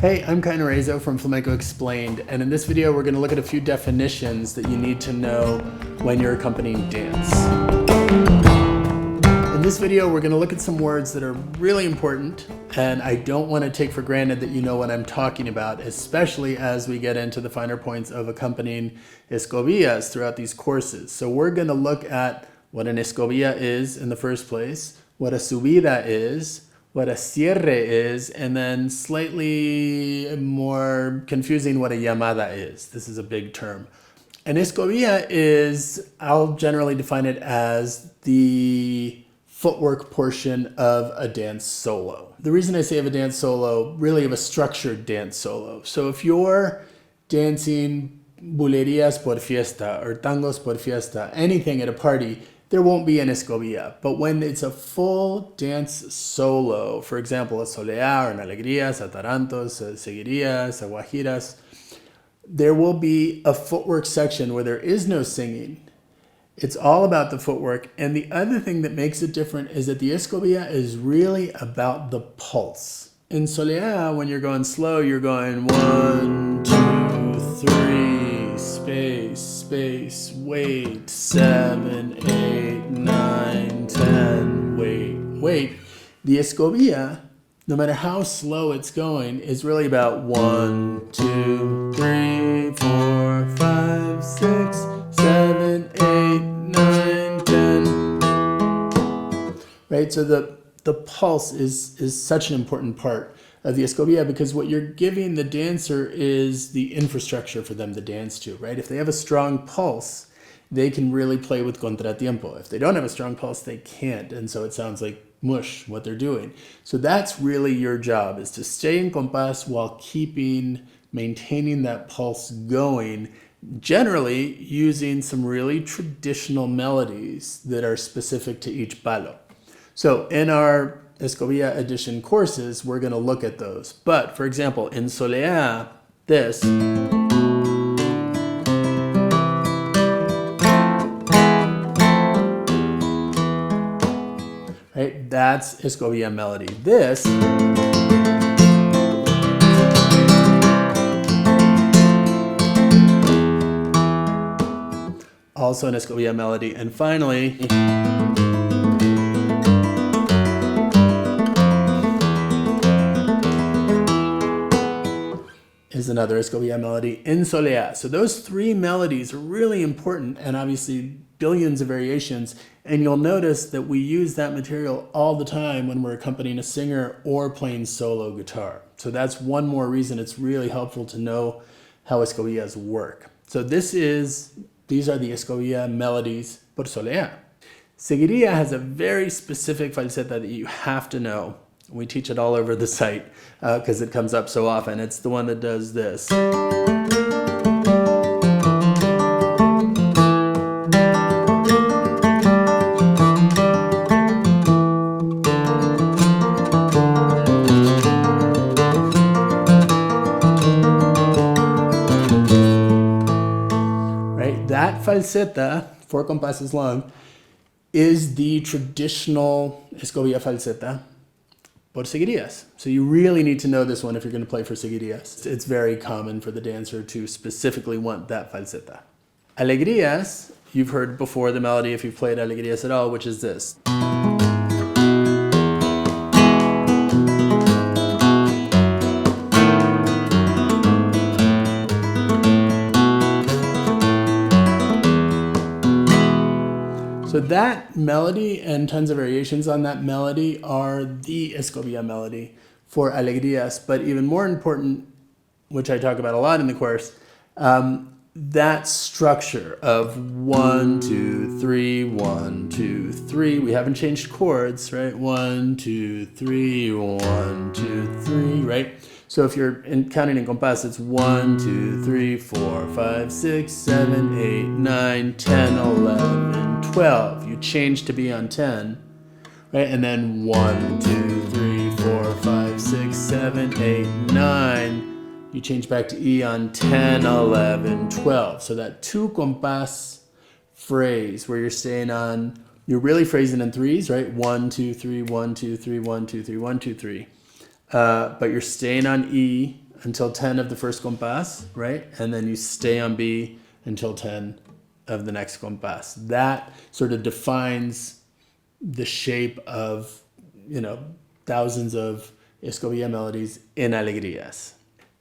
Hey, I'm Narezo from Flamenco Explained, and in this video we're going to look at a few definitions that you need to know when you're accompanying dance. In this video we're going to look at some words that are really important, and I don't want to take for granted that you know what I'm talking about, especially as we get into the finer points of accompanying escobillas throughout these courses. So we're going to look at what an escobilla is in the first place, what a subida is, what a cierre is, and then slightly more confusing what a llamada is. This is a big term. An escobilla is, I'll generally define it as the footwork portion of a dance solo. The reason I say of a dance solo, really of a structured dance solo. So if you're dancing bulerías por fiesta or tangos por fiesta, anything at a party, there won't be an escobilla. But when it's a full dance solo, for example, a Soleá or an Alegrías, a Tarantos, a Seguirilla, a Guajiras, there will be a footwork section where there is no singing. It's all about the footwork. And the other thing that makes it different is that the escobilla is really about the pulse. In Soleá, when you're going slow, you're going 1, 2, 3, space, space, wait, 7, 8, 9, 10, wait. The escobilla, no matter how slow it's going, is really about 1, 2, 3, 4, 5, 6, 7, 8, 9, 10. Right? So the pulse is such an important part of the escobilla, because what you're giving the dancer is the infrastructure for them to dance to, right? If they have a strong pulse, they can really play with contratiempo. If they don't have a strong pulse, they can't. And so it sounds like mush what they're doing. So that's really your job, is to stay in compás while maintaining that pulse going, generally using some really traditional melodies that are specific to each palo. So in our Escobilla edition courses, we're going to look at those. But for example, in Soleá, this right, that's Escobilla melody. This also an Escobilla melody. And finally, is another Escobilla melody in Soleá. So those three melodies are really important, and obviously billions of variations. And you'll notice that we use that material all the time when we're accompanying a singer or playing solo guitar. So that's one more reason it's really helpful to know how escobillas work. So these are the Escobilla melodies por Soleá. Seguirilla has a very specific falseta that you have to know. We teach it all over the site because it comes up so often. It's the one that does this. Right? That falseta, 4 compases long, is the traditional Escobilla falseta por seguirillas. So you really need to know this one if you're going to play for seguirillas. It's very common for the dancer to specifically want that falseta. Alegrías, you've heard before the melody if you've played Alegrías at all, which is this. So that melody and tons of variations on that melody are the Escobilla melody for Alegrías. But even more important, which I talk about a lot in the course, that structure of 1, 2, 3, 1, 2, 3. We haven't changed chords, right? 1, 2, 3, 1, 2, 3, right? So if you're counting in compás, it's 1, 2, 3, 4, 5, 6, 7, 8, 9, 10, 11, 12. You change to be on 10, right? And then 1, 2, 3, 4, 5, 6, 7, 8, 9. You change back to E on 10, 11, 12. So that 2 compás phrase where you're staying on, you're really phrasing in threes, right? 1, 2, 3, 1, 2, 3, 1, 2, 3, 1, 2, 3. But you're staying on E until 10 of the first compás, right? And then you stay on B until 10 of the next compás. That sort of defines the shape of, thousands of Escobilla melodies in Alegrías.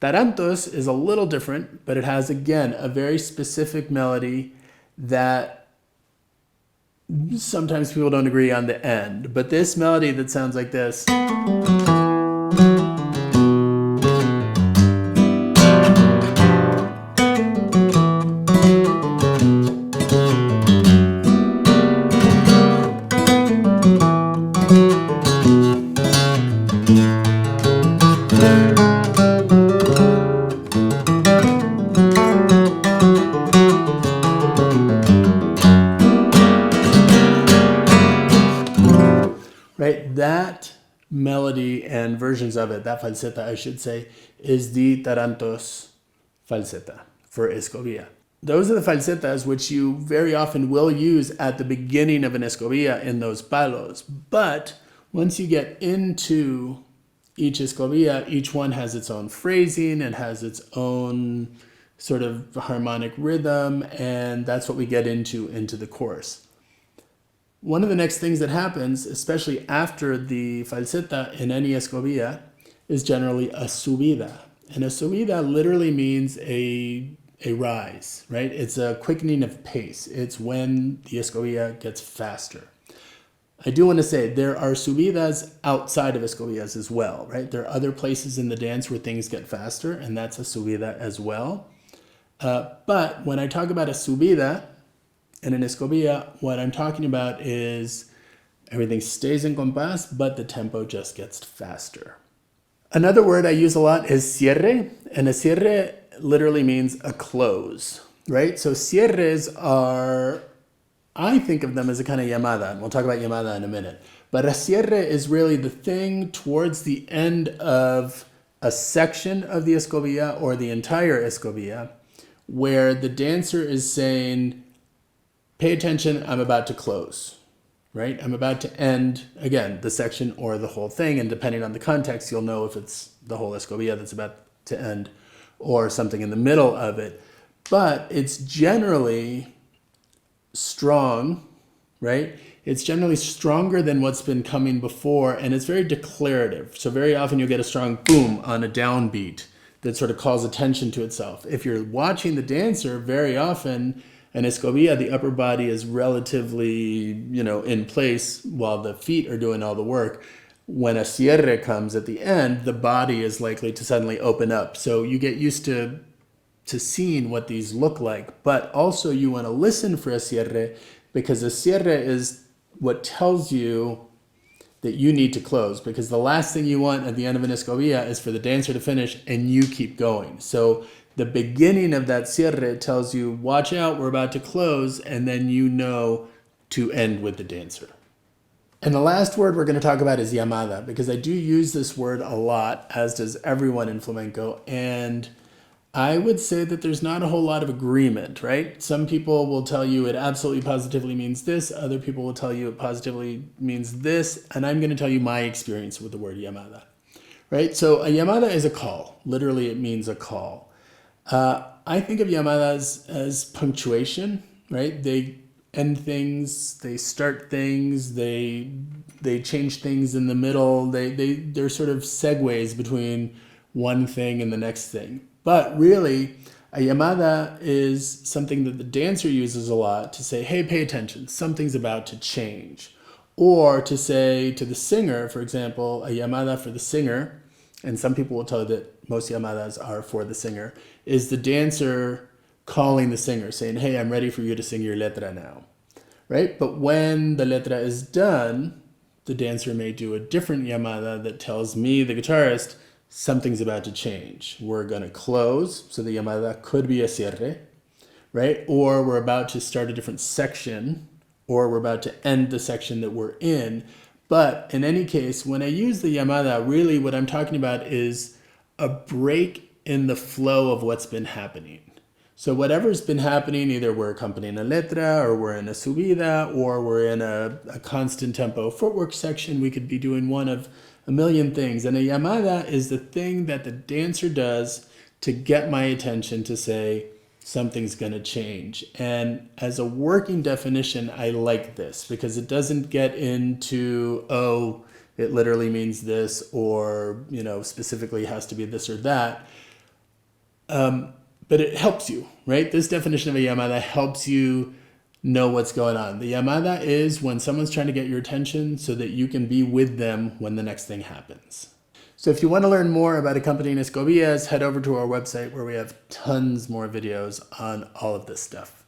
Tarantos is a little different, but it has, again, a very specific melody that sometimes people don't agree on the end. But this melody that sounds like this, right? That melody and versions of it, that falseta, I should say, is the Tarantos falseta for Escobilla. Those are the falsetas which you very often will use at the beginning of an Escobilla in those palos. But once you get into each Escobilla, each one has its own phrasing and has its own sort of harmonic rhythm, and that's what we get into the chorus. One of the next things that happens, especially after the falseta in any Escobilla, is generally a subida. And a subida literally means a rise, right? It's a quickening of pace. It's when the Escobilla gets faster. I do want to say there are subidas outside of Escobillas as well, right? There are other places in the dance where things get faster, and that's a subida as well. But when I talk about a subida in an Escobilla, what I'm talking about is everything stays in compás, but the tempo just gets faster. Another word I use a lot is cierre, and a cierre literally means a close, right? So cierres are, I think of them as a kind of llamada, and we'll talk about llamada in a minute. But a cierre is really the thing towards the end of a section of the Escobilla or the entire Escobilla where the dancer is saying, pay attention, I'm about to close, right? I'm about to end, again, the section or the whole thing, and depending on the context, you'll know if it's the whole Escobilla that's about to end or something in the middle of it. But it's generally strong, right? It's generally stronger than what's been coming before, and it's very declarative. So very often you'll get a strong boom on a downbeat that sort of calls attention to itself. If you're watching the dancer, very often an Escobilla, the upper body is relatively, in place while the feet are doing all the work. When a cierre comes at the end, the body is likely to suddenly open up. So you get used to seeing what these look like, but also you want to listen for a cierre, because a cierre is what tells you that you need to close, because the last thing you want at the end of an Escobilla is for the dancer to finish and you keep going. So the beginning of that cierre tells you, watch out, we're about to close, and then you know to end with the dancer. And the last word we're going to talk about is llamada, because I do use this word a lot, as does everyone in flamenco, and I would say that there's not a whole lot of agreement, right? Some people will tell you it absolutely positively means this, other people will tell you it positively means this, and I'm going to tell you my experience with the word llamada, right? So a llamada is a call. Literally, it means a call. I think of llamadas as punctuation, right? They end things, they start things, they change things in the middle. They're sort of segues between one thing and the next thing. But really, a llamada is something that the dancer uses a lot to say, hey, pay attention, something's about to change. Or to say to the singer, for example, a llamada for the singer, and some people will tell you that most llamadas are for the singer, is the dancer calling the singer, saying, hey, I'm ready for you to sing your letra now, right? But when the letra is done, the dancer may do a different llamada that tells me, the guitarist, something's about to change. We're going to close, so the llamada could be a cierre, right? Or we're about to start a different section, or we're about to end the section that we're in. But in any case, when I use the llamada, really what I'm talking about is a break in the flow of what's been happening. So whatever's been happening, either we're accompanying a letra, or we're in a subida, or we're in a constant tempo footwork section. We could be doing one of a million things. And a llamada is the thing that the dancer does to get my attention to say, something's going to change. And as a working definition, I like this because it doesn't get into, oh, it literally means this, or, specifically has to be this or that. But it helps you, right? This definition of a llamada helps you know what's going on. The llamada is when someone's trying to get your attention so that you can be with them when the next thing happens. So if you want to learn more about accompanying escobillas, head over to our website where we have tons more videos on all of this stuff.